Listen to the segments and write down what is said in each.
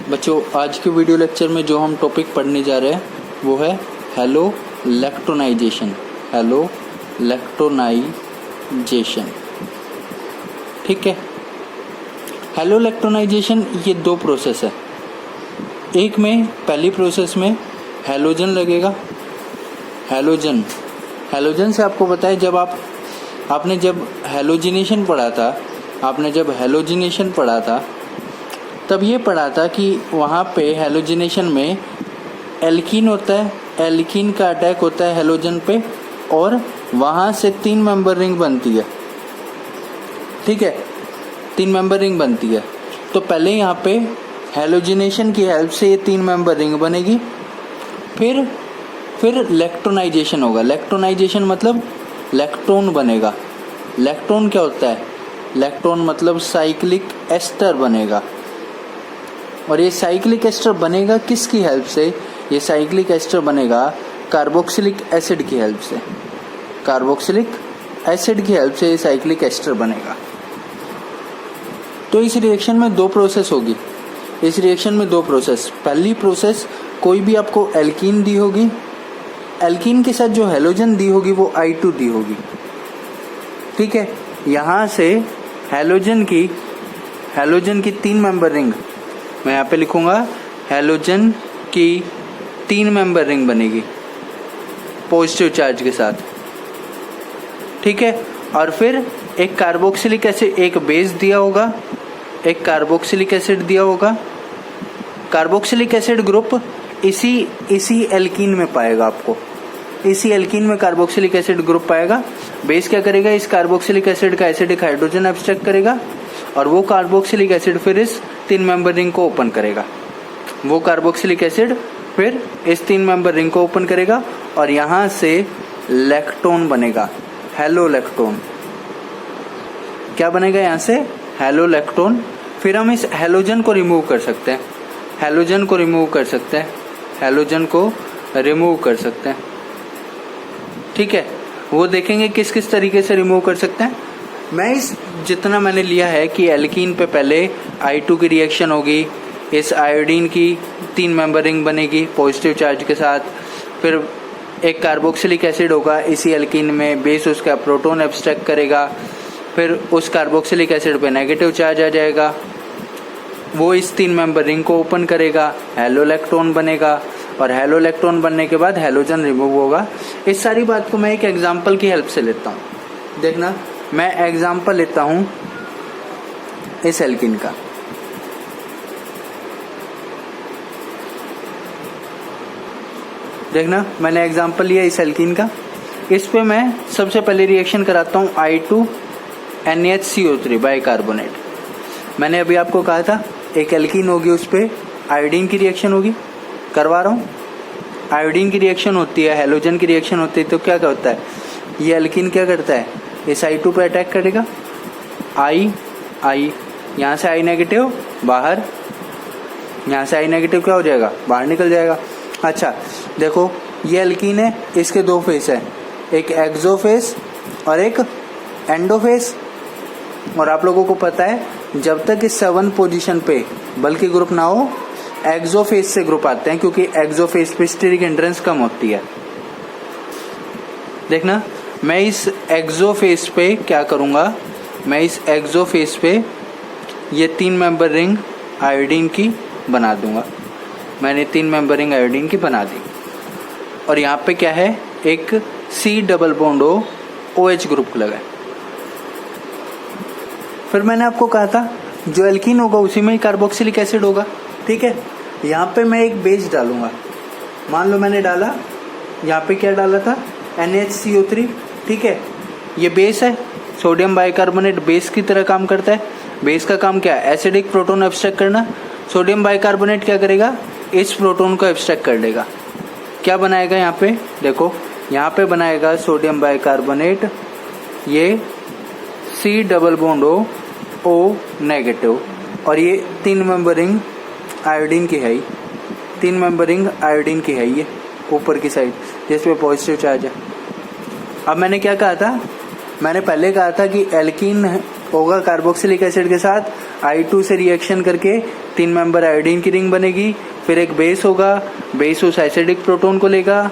बच्चों, आज के वीडियो लेक्चर में जो हम टॉपिक पढ़ने जा रहे हैं वो है हैलोलैक्टोनाइजेशन। ठीक है। हैलोलैक्टोनाइजेशन ये दो प्रोसेस है। एक में पहली प्रोसेस में हैलोजन लगेगा। हैलोजन से आपको पता है, आपने जब हैलोजिनेशन पढ़ा था तब ये पढ़ा था कि वहाँ पे हैलोजिनेशन में एल्कीन होता है, एल्कीन का अटैक होता है हैलोजन पे और वहाँ से 3 मेंबर रिंग बनती है। ठीक है, 3 मेंबर रिंग बनती है। तो पहले यहाँ पे हैलोजिनेशन की हेल्प से ये 3 मेंबर रिंग बनेगी। फिर लैक्टोनाइजेशन होगा। लैक्टोनाइजेशन मतलब लैक्टोन बनेगा। लैक्टोन क्या होता है? लैक्टोन मतलब साइक्लिक एस्टर बनेगा। और ये साइक्लिक एस्टर बनेगा किसकी हेल्प से? ये साइक्लिक एस्टर बनेगा कार्बोक्सिलिक एसिड की हेल्प से। कार्बोक्सिलिक एसिड की हेल्प से ये साइक्लिक एस्टर बनेगा। तो इस रिएक्शन में दो प्रोसेस होगी। पहली प्रोसेस, कोई भी आपको एल्कीन दी होगी, एल्कीन के साथ जो हैलोजन दी होगी वो I2 दी होगी। ठीक है, यहाँ से हैलोजन की 3 मेंबर रिंग, मैं यहाँ पे लिखूंगा हैलोजन की 3 मेंबर रिंग बनेगी पॉजिटिव चार्ज के साथ। ठीक है, और फिर एक कार्बोक्सिलिक एसिड, एक बेस दिया होगा, एक कार्बोक्सिलिक एसिड दिया होगा। कार्बोक्सिलिक एसिड ग्रुप इसी एल्कीन में पाएगा आपको। इसी एल्कीन में कार्बोक्सिलिक एसिड ग्रुप पाएगा। बेस क्या करेगा? इस कार्बोक्सिलिक एसिड का एसिडिक हाइड्रोजन एब्स्ट्रैक्ट करेगा और वो कार्बोक्सिलिक एसिड फिर इस 3 मेंबर रिंग को ओपन करेगा। वो कार्बोक्सिलिक एसिड फिर इस 3 मेंबर रिंग को ओपन करेगा और यहाँ से लैक्टोन बनेगा, हैलोलैक्टोन। क्या बनेगा यहाँ से? हैलोलैक्टोन। फिर हम इस हैलोजन को रिमूव कर सकते हैं। ठीक है, वो देखेंगे किस किस तरीके से रिमूव कर सकते हैं। जितना मैंने लिया है कि एल्कीन पे पहले I2 की रिएक्शन होगी, इस आयोडीन की 3 मेंबर रिंग बनेगी पॉजिटिव चार्ज के साथ। फिर एक कार्बोक्सिलिक एसिड होगा इसी एल्कीन में, बेस उसका प्रोटॉन एब्स्ट्रैक्ट करेगा। फिर उस कार्बोक्सिलिक एसिड पे नेगेटिव चार्ज आ जाएगा, वो इस 3 मेंबर रिंग को ओपन करेगा, हैलोलैक्टोन बनेगा और हैलोलैक्टोन बनने के बाद हैलोजन रिमूव होगा। इस सारी बात को मैं एक एग्जांपल की हेल्प से लेता हूँ। देखना, मैं एग्जांपल लेता हूँ इस एल्कीन का। देखना, मैंने एग्जांपल लिया इस एल्कीन का। इस पे मैं सबसे पहले रिएक्शन कराता हूँ I2NH CO3 बाइकार्बोनेट। मैंने अभी आपको कहा था एक एल्कीन होगी, उस पे आयोडीन की रिएक्शन होगी, करवा रहा हूँ। आयोडीन की रिएक्शन होती है, हैलोजन की रिएक्शन होती है, तो क्या होता है? ये एल्कीन क्या करता है? इस I2 पे अटैक करेगा। I यहाँ से I नेगेटिव बाहर, यहाँ से I नेगेटिव क्या हो जाएगा? बाहर निकल जाएगा। अच्छा देखो, ये एल्कीन है, इसके 2 फेस है, एक एक्सोफेस और एक एंडोफेस। और आप लोगों को पता है, जब तक इस 7 पोजीशन पे बल्कि ग्रुप ना हो, एक्सोफेस से ग्रुप आते हैं, क्योंकि एक्सोफेस पे स्टेरिक एंट्रेंस कम होती है। देखना, मैं इस एक्सोफेस पे क्या करूंगा? मैं इस एक्सोफेस पे ये 3 मेंबर रिंग आयोडीन की बना दूंगा। मैंने 3 मेंबर रिंग आयोडीन की बना दी और यहाँ पे क्या है? एक C double bond OH group लगा है। फिर मैंने आपको कहा था जो एल्कीन होगा उसी में ही कार्बोक्सिलिक एसिड होगा। ठीक है, यहाँ पे मैं एक बेस डालूंगा। मान लो मैंने डाला, यहाँ पे क्या डाला था? NHCO3। ठीक है, ये बेस है, सोडियम बाइकार्बोनेट बेस की तरह काम करता है। बेस का काम क्या है? एसिडिक प्रोटॉन एब्स्ट्रैक्ट करना। सोडियम बाइकार्बोनेट क्या करेगा? इस प्रोटॉन को एब्स्ट्रैक्ट कर देगा। क्या बनाएगा यहाँ पे? देखो, यहाँ पे बनाएगा सोडियम बाइकार्बोनेट, ये C double bond O negative, और ये 3 मेंबर रिंग आयोडीन की है। 3 मेंबर रिंग आयोडीन की है, ये ऊपर की साइड जिसपे पॉजिटिव चार्ज है। अब मैंने क्या कहा था? मैंने पहले कहा था कि एल्कीन होगा कार्बोक्सिलिक एसिड के साथ I2 से रिएक्शन करके 3 मेंबर आयोडीन की रिंग बनेगी, फिर एक बेस होगा, बेस उस एसिडिक प्रोटॉन को लेगा,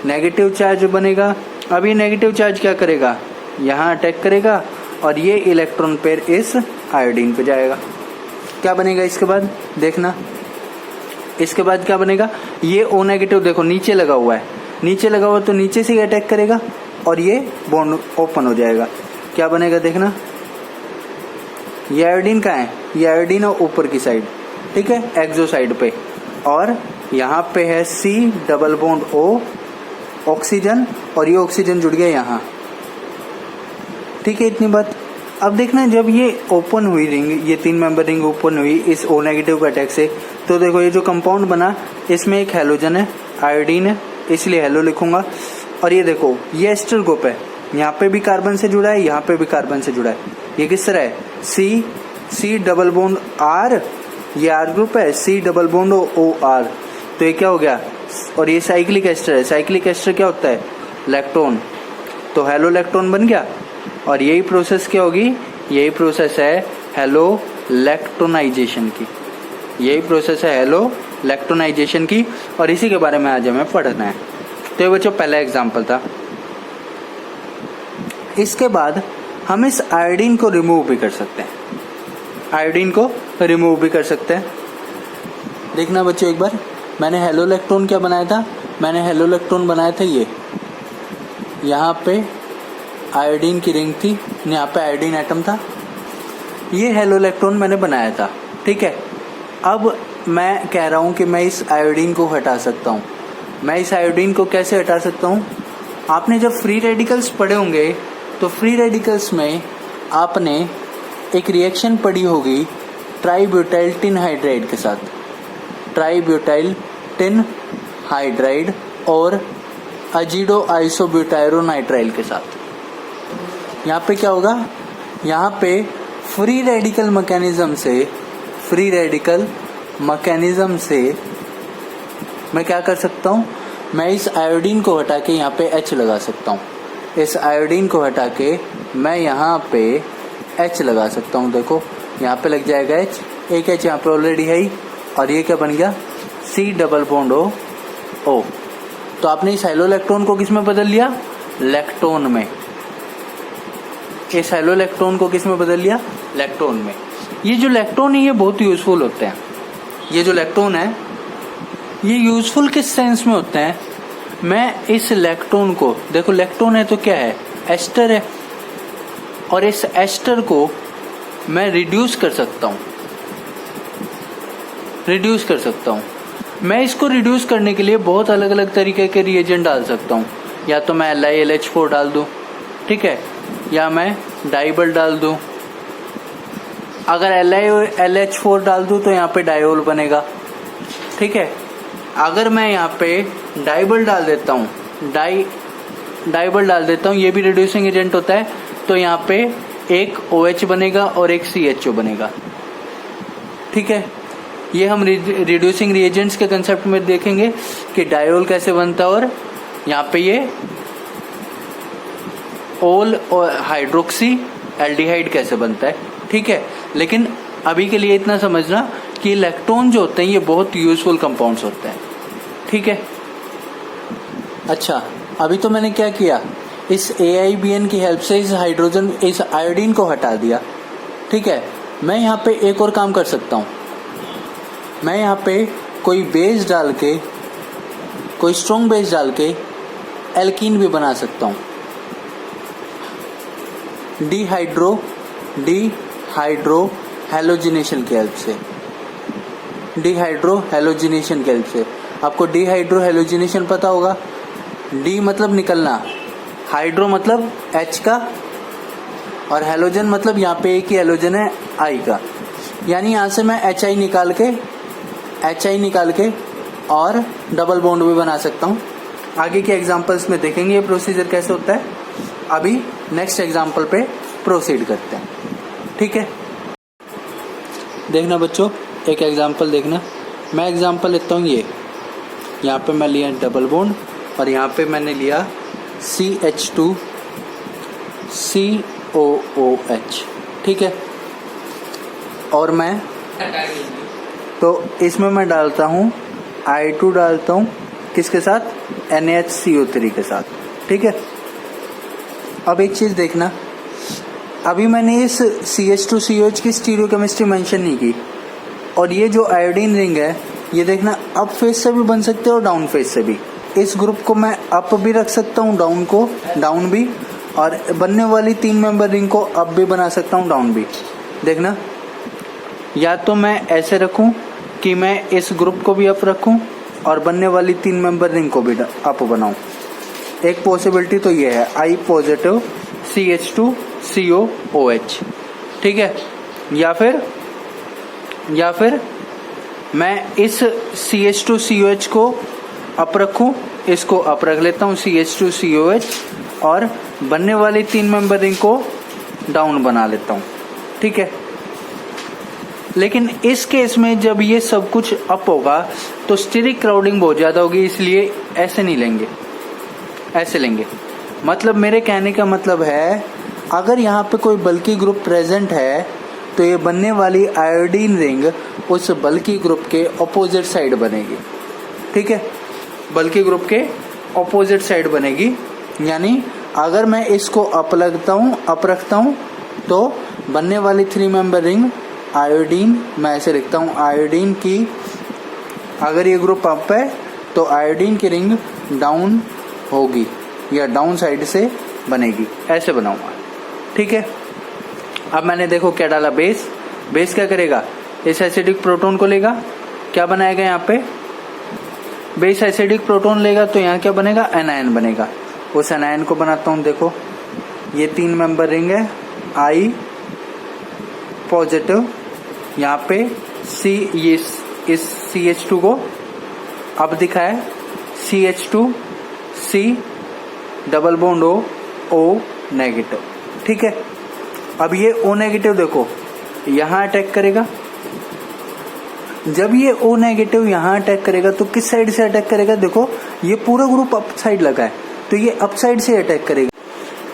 नेगेटिव चार्ज बनेगा। अब ये नेगेटिव चार्ज क्या करेगा, यहाँ अटैक करेगा और ये इलेक्ट्रॉन पेयर इस आयोडीन पे जाएगा। क्या बनेगा इसके बाद देखना, इसके बाद क्या बनेगा, ये O नेगेटिव देखो नीचे लगा हुआ है, नीचे लगा हुआ तो नीचे से ही अटैक करेगा और ये बॉन्ड ओपन हो जाएगा। क्या बनेगा देखना, ये आयोडीन कहाँ है, ये आयोडीन है ऊपर की साइड, ठीक है, एक्सो साइड पे, और यहाँ पे है C double bond O oxygen, और ये ऑक्सीजन जुड़ गया यहाँ, ठीक है, इतनी बात। अब देखना जब ये ओपन हुई रिंग, ये 3 मेंबर रिंग ओपन हुई इस O नेगेटिव के अटैक से, तो देखो ये जो कंपाउंड बना इसमें एक हेलोजन है, आयोडीन है, इसलिए हेलो लिखूंगा। और ये देखो ये एस्टर ग्रुप है, यहाँ पे भी कार्बन से जुड़ा है, यहाँ पे भी कार्बन से जुड़ा है। ये किस तरह है, C डबल बॉन्ड R, ये R ग्रुप है, C डबल बॉन्ड OR, तो ये क्या हो गया, और ये साइक्लिक एस्टर है, साइक्लिक एस्टर क्या होता है, लैक्टोन, तो हेलो लैक्टोन बन गया। और यही प्रोसेस क्या होगी, यही प्रोसेस है हेलो लैक्टोनाइजेशन की, यही प्रोसेस है हेलो लैक्टोनाइजेशन की, और इसी के बारे में आज हमें पढ़ना है। तो ये बच्चों पहला एग्जाम्पल था। इसके बाद हम इस आयोडीन को रिमूव भी कर सकते हैं, आयोडीन को रिमूव भी कर सकते हैं। देखना बच्चों एक बार, मैंने हेलो लैक्टोन क्या बनाया था, मैंने हेलो लैक्टोन बनाया था ये, यहाँ पे आयोडीन की रिंग थी, यहाँ पे आयोडीन एटम था, ये हेलो लैक्टोन मैंने बनाया था, ठीक है। अब मैं कह रहा हूँ कि मैं इस आयोडीन को हटा सकता हूँ। मैं इस आयोडीन को कैसे हटा सकता हूँ, आपने जब फ्री रेडिकल्स पढ़े होंगे तो फ्री रेडिकल्स में आपने एक रिएक्शन पढ़ी होगी ट्राईब्यूटाइल टिन हाइड्राइड के साथ, ट्राईब्यूटाइल टिन हाइड्राइड और अजीडो आइसोब्यूटायरोनाइट्राइल के साथ। यहाँ पे क्या होगा, यहाँ पे फ्री रेडिकल मैकेनिज्म से मैं क्या कर सकता हूँ, मैं इस आयोडीन को हटा के यहाँ पे H लगा सकता हूँ, इस आयोडीन को हटा के मैं यहाँ पे H लगा सकता हूँ। देखो यहाँ पे लग जाएगा H, एक H यहाँ पे ऑलरेडी है ही, और ये क्या बन गया, C डबल बॉन्ड O। तो आपने इस हेलो लैक्टोन को किस में बदल लिया, लैक्टोन में, इस हेलो लैक्टोन को किस में बदल लिया, लैक्टोन में। ये जो लैक्टोन है ये बहुत यूजफुल होते हैं, ये जो लैक्टोन है ये यूजफुल किस सेंस में होते हैं, मैं इस लैक्टोन को, देखो लैक्टोन है तो क्या है, एस्टर है, और इस एस्टर को मैं रिड्यूस कर सकता हूँ, रिड्यूस कर सकता हूँ। मैं इसको रिड्यूस करने के लिए बहुत अलग अलग तरीके के रिएजेंट डाल सकता हूँ, या तो मैं LiLH4 डाल दूँ, ठीक है, या मैं डाइबल डाल दूँ। अगर LiLH4 डाल दूँ तो यहाँ पे डायोल बनेगा, ठीक है। अगर मैं यहाँ पे डाइबल डाल देता हूँ, डाइबल डाल देता हूँ, ये भी रिड्यूसिंग एजेंट होता है, तो यहाँ पे एक OH बनेगा और एक CHO बनेगा, ठीक है। ये हम रिड्यूसिंग रिएजेंट्स के कंसेप्ट में देखेंगे कि डायोल कैसे बनता है, और यहाँ पे ये ओल और हाइड्रोक्सी एल्डिहाइड कैसे बनता है, ठीक है। लेकिन अभी के लिए इतना समझना कि लैक्टोन जो होते हैं ये बहुत यूजफुल कंपाउंड्स होते हैं, ठीक है। अच्छा, अभी तो मैंने क्या किया, इस AIBN की हेल्प से इस आयोडीन को हटा दिया, ठीक है। मैं यहाँ पे एक और काम कर सकता हूँ, मैं यहाँ पे कोई बेस डाल के, कोई स्ट्रॉन्ग बेस डाल के एल्कीन भी बना सकता हूँ, डिहाइड्रो हैलोजिनेशन की हेल्प से, डिहाइड्रो हैलोजिनेशन की हेल्प से। आपको डिहाइड्रो हैलोजिनेशन पता होगा, डी मतलब निकलना, हाइड्रो मतलब H का, और हैलोजन मतलब यहाँ पे एक ही हैलोजन है I का, यानी यहाँ से मैं HI निकाल के और डबल बॉन्ड भी बना सकता हूँ। आगे के एग्जांपल्स में देखेंगे ये प्रोसीजर कैसे होता है। अभी नेक्स्ट एग्जांपल पे प्रोसीड करते हैं, ठीक है। देखना बच्चों, एक एग्जांपल देखना, मैं एग्जांपल लेता हूँ ये, यहाँ पे मैं लिया डबल बॉन्ड और यहाँ पे मैंने लिया CH2COOH, ठीक है। और मैं तो इसमें मैं डालता हूँ I2 डालता हूँ किसके साथ, NaHCO3 के साथ। ठीक है, अब एक चीज देखना, अभी मैंने इस CH2COH की स्टीरियोकेमिस्ट्री मेंशन नहीं की, और ये जो आयोडीन रिंग है ये देखना अप फेज से भी बन सकते हैं और डाउन फेज से भी। इस ग्रुप को मैं अप भी रख सकता हूँ, डाउन को डाउन भी, और बनने वाली 3 मेंबर रिंग को अप भी बना सकता हूँ, डाउन भी। देखना, या तो मैं ऐसे रखूं कि मैं इस ग्रुप को भी अप रखूं और बनने वाली 3 मेंबर रिंग को भी अप बनाऊं। एक पॉसिबिलिटी तो ये है I पॉजिटिव CH2COOH। ठीक है, या फिर मैं इस CH2COH को अप रखूं, इसको अप रख लेता हूं CH2COH, और बनने वाली 3 मेंबर रिंग को डाउन बना लेता हूं। ठीक है, लेकिन इस केस में जब ये सब कुछ अप होगा तो स्टेरिक क्राउडिंग बहुत ज्यादा होगी, इसलिए ऐसे नहीं लेंगे, ऐसे लेंगे। मतलब मेरे कहने का मतलब है, अगर यहाँ पे कोई बल्की ग्रुप प्रेजेंट है तो ये बनने वाली आयोडीन रिंग उस बल्की ग्रुप के ऑपोजिट साइड बनेगी। ठीक है, बल्की ग्रुप के ऑपोजिट साइड बनेगी, यानी अगर मैं इसको अप रखता हूँ तो बनने वाली 3 मेंबर रिंग आयोडीन, मैं ऐसे लिखता हूँ आयोडीन की, अगर ये ग्रुप अप है तो आयोडीन की रिंग डाउन होगी या डाउन साइड से बनेगी, ऐसे बनाऊंगा। ठीक है, अब मैंने देखो क्या डाला, बेस क्या करेगा, इस एसिडिक प्रोटोन को लेगा, क्या बनाएगा यहाँ पे, बेस एसिडिक प्रोटोन लेगा तो यहाँ क्या बनेगा, एनायन बनेगा। उस एनायन को बनाता हूँ, देखो ये 3 मेंबर रिंग है, I पॉजिटिव, यहाँ पे C, ये इस CH2 को अब दिखा है CH2 C double bond O negative. ठीक है, अब ये O नेगेटिव देखो यहाँ अटैक करेगा, जब ये O नेगेटिव यहाँ अटैक करेगा तो किस साइड से अटैक करेगा, देखो ये पूरा ग्रुप अप साइड लगा है तो ये अप साइड से अटैक करेगा,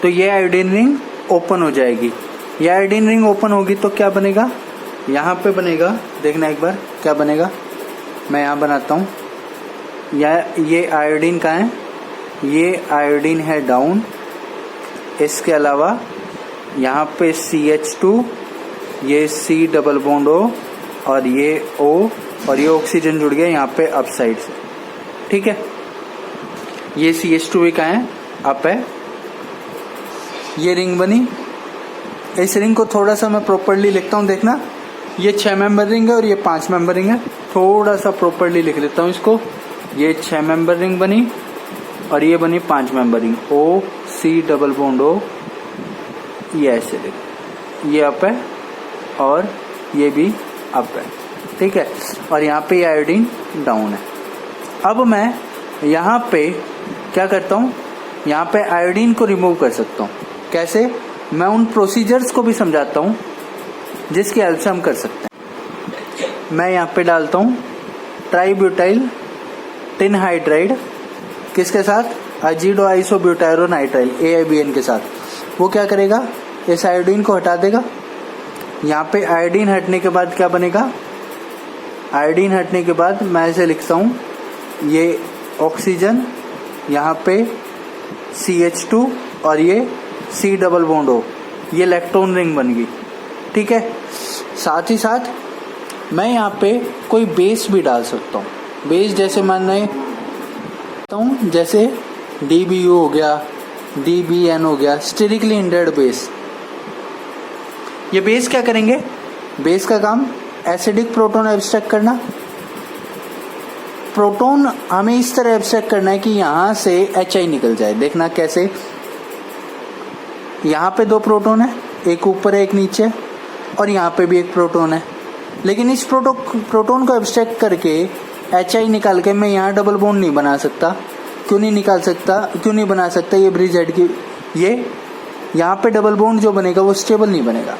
तो ये आयोडीन रिंग ओपन हो जाएगी। ये आयोडीन रिंग ओपन होगी तो क्या बनेगा, यहाँ पे बनेगा, देखना एक बार क्या बनेगा, मैं यहाँ बनाता हूँ, ये आयोडीन कहाँ है, ये आयोडीन है डाउन, इसके अलावा यहाँ पे CH2, ये C डबल बॉन्ड O और ये O, और ये ऑक्सीजन जुड़ गया यहाँ पे अप साइड से। ठीक है, ये CH2 भी कहाँ है, अप है, ये रिंग बनी। इस रिंग को थोड़ा सा मैं प्रॉपर्ली लिखता हूँ, देखना ये 6 मेंबर रिंग है और ये 5 मेंबर रिंग है, थोड़ा सा प्रॉपर्ली लिख लेता हूँ इसको। ये 6 मेंबर रिंग बनी और ये बनी 5 member ring, O C double bond O, ये ऐसे लिख, ये अप है और ये भी अप है। ठीक है, और यहाँ पे आयोडीन डाउन है। अब मैं यहाँ पे क्या करता हूँ, यहाँ पे आयोडीन को रिमूव कर सकता हूँ। कैसे, मैं उन प्रोसीजर्स को भी समझाता हूँ जिसकी हेल्प से हम कर सकते हैं। मैं यहाँ पे डालता हूँ ट्राईब्यूटाइल टिन हाइड्राइड, किसके साथ, अजीडो आइसोब्यूटायरोनाइट्राइल AIBN के साथ। वो क्या करेगा, इस आयोडीन को हटा देगा। यहाँ पे आयोडीन हटने के बाद क्या बनेगा, आयोडीन हटने के बाद मैं ऐसे लिखता हूँ, ये ऑक्सीजन, यहाँ पे CH2 और ये C डबल बॉन्ड O, ये इलेक्ट्रॉन रिंग बन गई। ठीक है, साथ ही साथ मैं यहाँ पे कोई बेस भी डाल सकता हूँ। बेस जैसे मान रहे हूँ, जैसे DBU हो गया, DBN हो गया, स्टेरिकली हिंडेड बेस। ये बेस क्या करेंगे, बेस का काम एसिडिक प्रोटोन एब्स्ट्रैक्ट करना। प्रोटोन हमें इस तरह एब्स्ट्रैक्ट करना है कि यहाँ से HI निकल जाए। देखना कैसे, यहाँ पे 2 प्रोटोन है, एक ऊपर है एक नीचे, और यहाँ पे भी एक प्रोटोन है। लेकिन इस प्रोटोन को एब्स्ट्रैक्ट करके HI निकाल के मैं यहाँ डबल बॉन्ड नहीं बना सकता। क्यों नहीं बना सकता, ये ब्रिज हेड की, ये यहाँ पे डबल बॉन्ड जो बनेगा वो स्टेबल नहीं बनेगा।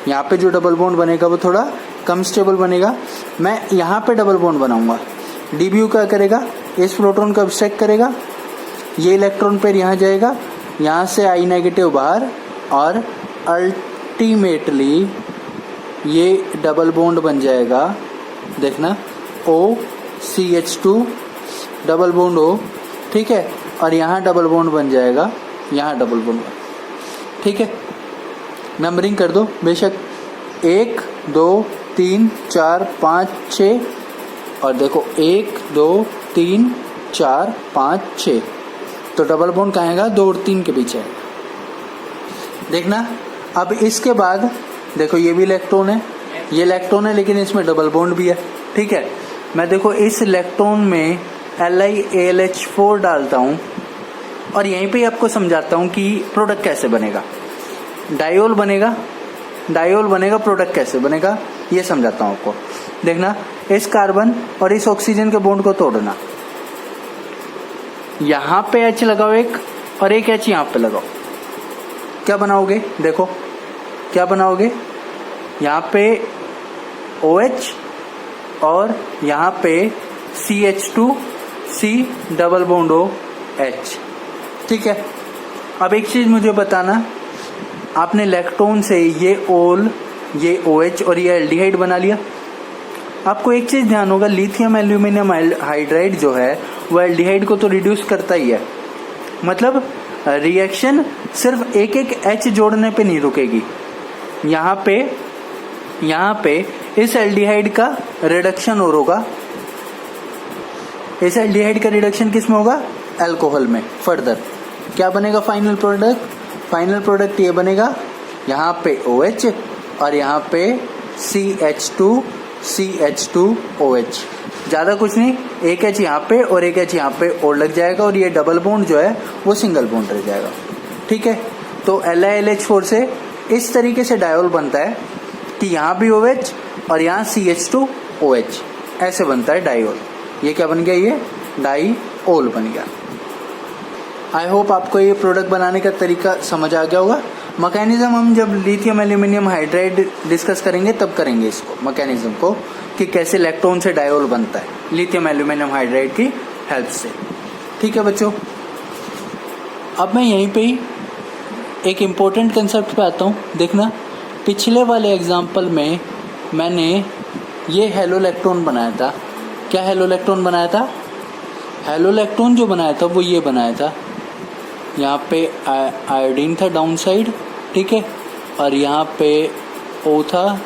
यहाँ पे जो डबल बॉन्ड बनेगा वो थोड़ा कम स्टेबल बनेगा। मैं यहाँ पे डबल बॉन्ड बनाऊंगा। DBU क्या करेगा, इस प्रोटोन को एब्स्ट्रैक्ट करेगा, ये इलेक्ट्रॉन पेयर यहाँ जाएगा, यहाँ से I नेगेटिव बाहर, और अल्टीमेटली ये डबल बॉन्ड बन जाएगा, देखना OCH2 डबल बॉन्ड O, ठीक है, और यहाँ डबल बॉन्ड बन जाएगा, यहाँ डबल बॉन्ड, ठीक है। नंबरिंग कर दो बेशक, 1 2 3 4 5 6, और देखो 1 2 3 4 5 6, तो डबल बॉन्ड कहाँ आएगा, 2 और 3 के पीछे है, देखना। अब इसके बाद देखो ये भी इलेक्ट्रॉन है, ये इलेक्ट्रॉन है लेकिन इसमें डबल बॉन्ड भी है, ठीक है। मैं देखो इस इलेक्ट्रॉन में LiAlH4 डालता हूँ और यहीं पे आपको समझाता हूँ कि प्रोडक्ट कैसे बनेगा, डायोल बनेगा, डायोल बनेगा, प्रोडक्ट कैसे बनेगा ये समझाता हूँ आपको। देखना, इस कार्बन और इस ऑक्सीजन के बॉन्ड को तोड़ना, यहाँ पे H लगाओ एक, और एक H यहाँ पे लगाओ, क्या बनाओगे, देखो क्या बनाओगे, यहाँ पे OH और यहाँ पे CH2C डबल बॉन्ड OH, ठीक है। अब एक चीज मुझे बताना, आपने इलेक्ट्रॉन से ये ओल, ये OH और ये एल्डिहाइड बना लिया। आपको एक चीज ध्यान होगा, लिथियम एल्यूमिनियम हाइड्राइड जो है वो एल्डिहाइड को तो रिड्यूस करता ही है, मतलब रिएक्शन सिर्फ एक एक H जोड़ने पे नहीं रुकेगी, यहाँ पे इस एल्डिहाइड का रिडक्शन और होगा, इस एल्डिहाइड का रिडक्शन किस में होगा, अल्कोहल में। फर्दर क्या बनेगा फाइनल प्रोडक्ट, फाइनल प्रोडक्ट ये बनेगा, यहाँ पे OH और यहाँ पे CH2OH, ज्यादा कुछ नहीं, एक H यहाँ पे और एक H यहाँ पे और लग जाएगा, और ये डबल बॉन्ड जो है वो सिंगल बॉन्ड रह जाएगा, ठीक है। तो LiLH4 से इस तरीके से डायोल बनता है कि यहाँ भी OH और यहाँ CH2OH, ऐसे बनता है डायोल। ये क्या बन गया, ये डाईओल बन गया। आई होप आपको ये प्रोडक्ट बनाने का तरीका समझ आ गया होगा। मैकेनिज्म हम जब लिथियम एल्यूमिनियम हाइड्राइड डिस्कस करेंगे तब करेंगे इसको, मैकेनिज्म को, कि कैसे इलेक्ट्रॉन से डायोल बनता है लिथियम एल्यूमिनियम हाइड्राइड की हेल्प से, ठीक है बच्चों। अब मैं यहीं पे ही एक इम्पोर्टेंट कंसेप्ट पे आता हूँ। देखना, पिछले वाले एग्जाम्पल में मैंने ये हेलोइलेक्ट्रॉन बनाया था। क्या हेलोइलेक्ट्रॉन बनाया था, हेलोइलेक्ट्रॉन जो बनाया था वो ये बनाया था, यहाँ पे आयोडीन था डाउन साइड, ठीक है, और यहाँ पे O था,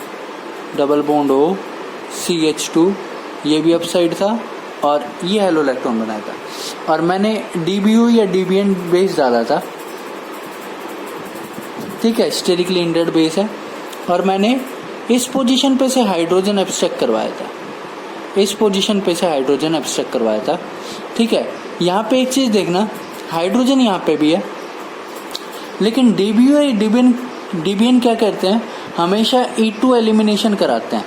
डबल बॉन्ड O, CH2 ये भी अप साइड था, और ये हेलोइलेक्ट्रॉन बनाया था, और मैंने DBU या DBN बेस डाला था, ठीक है, स्टेरिकली इंडेड बेस है, और मैंने इस पोजीशन पे से हाइड्रोजन एब्स्ट्रैक्ट करवाया था, इस पोजीशन पे से हाइड्रोजन एब्स्ट्रैक्ट करवाया था, ठीक है। यहाँ पे एक चीज देखना, हाइड्रोजन यहाँ पे भी है, लेकिन DBU या DBN क्या करते हैं, हमेशा E2 एलिमिनेशन कराते हैं,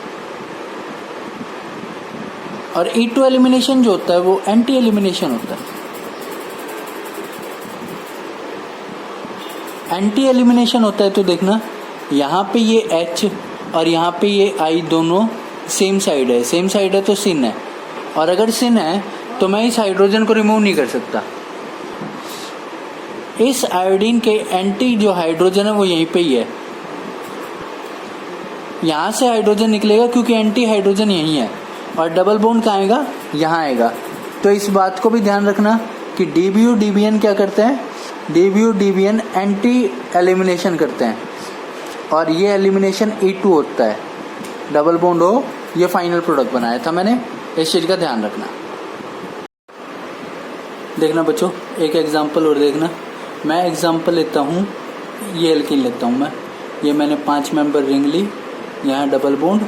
और E2 एलिमिनेशन जो होता है वो एंटी एलिमिनेशन होता है। एंटी एलिमिनेशन होता है तो देखना, यहाँ पे ये H और यहाँ पे ये I दोनों सेम साइड है, सेम साइड है तो सिन है, और अगर सिन है तो मैं इस हाइड्रोजन को रिमूव नहीं कर सकता। इस आयोडीन के एंटी जो हाइड्रोजन है वो यहीं पे ही है, यहाँ से हाइड्रोजन निकलेगा क्योंकि एंटी हाइड्रोजन यहीं है, और डबल बॉन्ड कहाँ आएगा, यहाँ आएगा। तो इस बात को भी ध्यान रखना कि DBU DBN क्या करते हैं, DBU DBN एंटी एलिमिनेशन करते हैं, और ये एलिमिनेशन E2 होता है, डबल बॉन्ड O, ये फाइनल प्रोडक्ट बनाया था मैंने, इस चीज का ध्यान रखना। देखना बच्चों, एक एग्जांपल और देखना, मैं एग्जांपल लेता हूँ, ये एल्कीन लेता हूँ मैं, ये मैंने 5 मेंबर रिंग ली, यहाँ डबल बॉन्ड,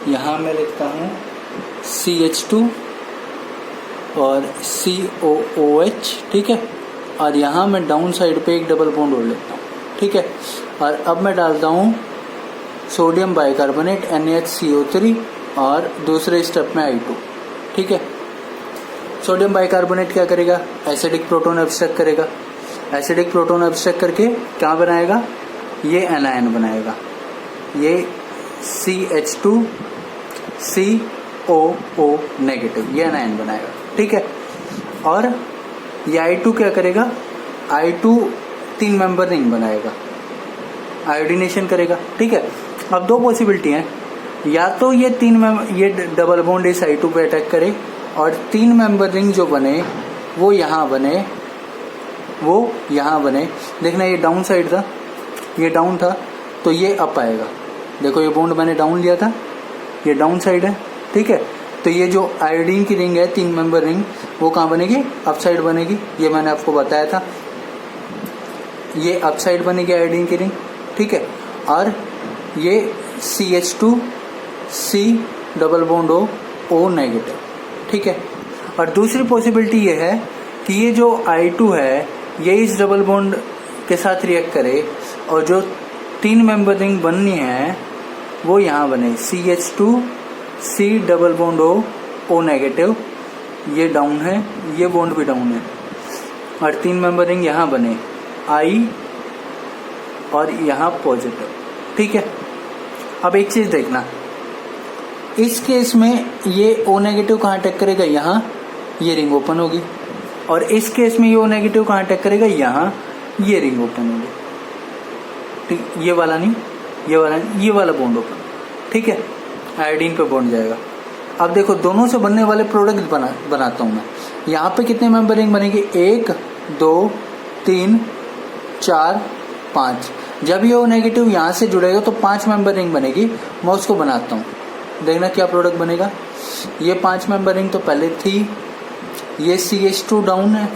यहाँ मैं लिखता हूँ CH2 और COOH, ठीक है, और यहाँ मैं डाउन साइड पे एक डबल बॉन्ड और लेता हूँ, ठीक है, और अब मैं डालता हूँ सोडियम बाइकार्बोनेट NaHCO3 और दूसरे स्टेप में I2, ठीक है। सोडियम बाइकार्बोनेट क्या करेगा, एसिडिक प्रोटॉन एब्स्ट्रैक्ट करेगा, एसिडिक प्रोटॉन एब्स्ट्रैक्ट करके क्या बनाएगा, ये एनायन बनाएगा, ये CH2COO नेगेटिव, ये एनायन बनाएगा, ठीक है। और ये I2 क्या करेगा, I2 3 मेंबर रिंग बनाएगा, आयोडीनेशन करेगा, ठीक है। अब दो पॉसिबिलिटी हैं, या तो ये ये डबल बॉन्ड इस I2 पे अटैक करे और 3 मेंबर रिंग जो बने वो यहाँ बने, वो यहाँ बने। देखना ये डाउन साइड था, ये डाउन था, तो ये अप आएगा। देखो ये बॉन्ड मैंने डाउन लिया था, ये डाउन साइड है, ठीक है। तो ये जो आयोडीन की रिंग है 3 मेंबर रिंग, वो कहाँ बनेगी? अप साइड बनेगी। ये मैंने आपको बताया था, ये अप साइड बनेगी आयोडीन की रिंग, ठीक है। और ये CH2C double bond O negative, ठीक है। और दूसरी पॉसिबिलिटी ये है कि ये जो I2 है ये इस डबल बॉन्ड के साथ रिएक्ट करे और जो 3 मेंबर रिंग बननी है वो यहाँ बने, CH2C double bond O negative, ये डाउन है, ये बॉन्ड भी डाउन है, और 3 मेंबर रिंग यहाँ बने I और यहाँ पॉजिटिव, ठीक है। अब एक चीज देखना, इस केस में ये O नेगेटिव कहाँ अटैक करेगा? यहाँ, ये रिंग ओपन होगी। और इस केस में ये O नेगेटिव कहाँ अटैक करेगा? यहाँ, ये रिंग ओपन होगी, ठीक। ये वाला नहीं, ये वाला नहीं, ये वाला बॉन्ड ओपन, ठीक है। आयोडीन पे बॉन्ड जाएगा। अब देखो दोनों से बनने वाले प्रोडक्ट बनाता हूँ मैं। यहाँ पे कितने मेंबर रिंग बनेगी? 1 2 3 4 5। जब ये O नेगेटिव यहाँ से जुड़ेगा तो 5 मेंबर रिंग बनेगी। मैं उसको बनाता हूँ, देखना क्या प्रोडक्ट बनेगा। ये 5 मेंबर रिंग तो पहले थी, ये CH2 डाउन है,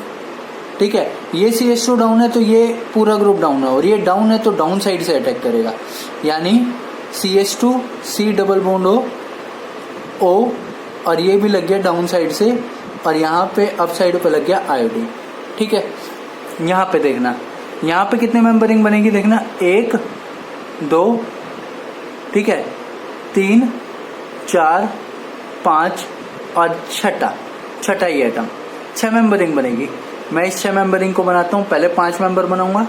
ठीक है। ये CH2 डाउन है तो ये पूरा ग्रुप डाउन है, और ये डाउन है तो डाउन साइड से अटैक करेगा, यानी CH2C डबल बॉन्ड O, और ये भी लग गया डाउन साइड से, और यहाँ पे अप साइड पे लग गया आयोडीन, ठीक है। यहाँ पे देखना, यहाँ पे कितने मेंबर रिंग बनेगी? देखना 1 2, ठीक है, 3 4 5 और छठा ये आइटम 6 मेंबर रिंग बनेगी। मैं इस 6 मेंबर रिंग को बनाता हूँ। पहले 5 मेंबर बनाऊंगा,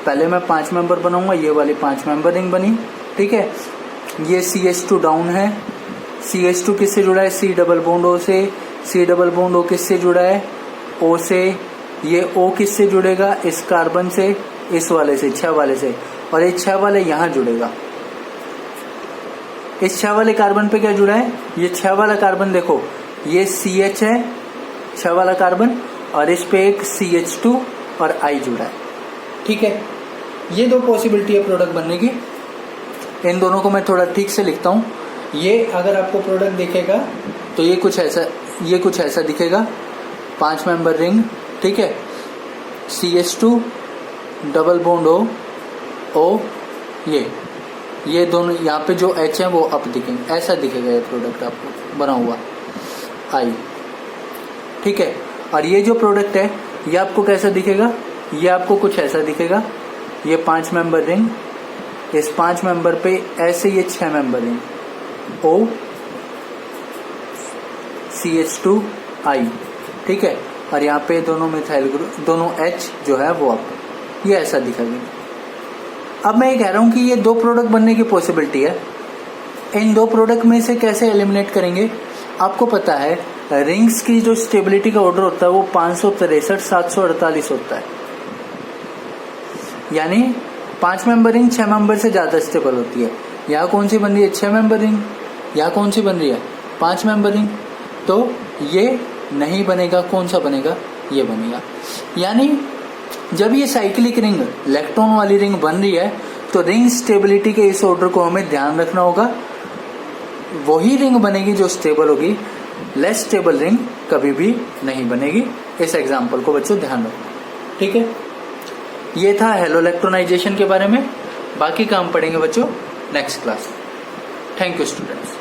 पहले मैं 5 मेंबर बनाऊंगा। ये वाली 5 मेंबर रिंग बनी, ठीक है। ये CH2 डाउन है, CH2 किससे जुड़ा है? C डबल बॉन्ड O से। C डबल बॉन्ड O किससे जुड़ा है? O से। ये O किससे जुड़ेगा? इस कार्बन से, इस वाले से, 6 वाले से, और ये 6 वाले यहाँ जुड़ेगा। इस 6 वाले कार्बन पे क्या जुड़ा है? ये 6 वाला कार्बन देखो, ये CH है 6 वाला कार्बन, और इस पे एक CH2 और I जुड़ा है, ठीक है। ये दो पॉसिबिलिटी है प्रोडक्ट बनने की। इन दोनों को मैं थोड़ा ठीक से लिखता हूँ। ये अगर आपको प्रोडक्ट दिखेगा तो ये कुछ ऐसा दिखेगा, 5 मेंबर रिंग, ठीक है, CH2 डबल बॉन्ड O, ये दोनों यहाँ पे जो H है वो अप दिखेंगे, ऐसा दिखेगा ये प्रोडक्ट आपको बना हुआ I, ठीक है। और ये जो प्रोडक्ट है ये आपको कैसा दिखेगा? ये आपको कुछ ऐसा दिखेगा। ये 5 मेंबर रिंग, इस 5 मेंबर पे ऐसे ये 6 member ring O CH2 I, ठीक है। और यहाँ पे दोनों मिथाइल ग्रुप, दोनों H जो है वो अप, ये ऐसा दिखेगा। अब मैं ये कह रहा हूँ कि ये दो प्रोडक्ट बनने की पॉसिबिलिटी है। इन दो प्रोडक्ट में से कैसे एलिमिनेट करेंगे? आपको पता है रिंग्स की जो स्टेबिलिटी का ऑर्डर होता है वो 563 748 होता है, यानी 5 मेंबर रिंग 6 मेंबर से ज्यादा स्टेबल होती है। यहाँ कौन सी बन रही है? 6 मेंबर रिंग। यहाँ कौन सी बन रही है? 5 मेंबर रिंग। तो ये नहीं बनेगा, कौन सा बनेगा? ये बनेगा। यानी जब ये साइक्लिक रिंग, इलेक्ट्रॉन वाली रिंग बन रही है तो रिंग स्टेबिलिटी के इस ऑर्डर को हमें ध्यान रखना होगा। वही रिंग बनेगी जो स्टेबल होगी, लेस स्टेबल रिंग कभी भी नहीं बनेगी। इस एग्जांपल को बच्चों ध्यान रखना, ठीक है। ये था हेलो इलेक्ट्रोनाइजेशन के बारे में। बाकी काम पढ़ेंगे बच्चों next class. Thank you students.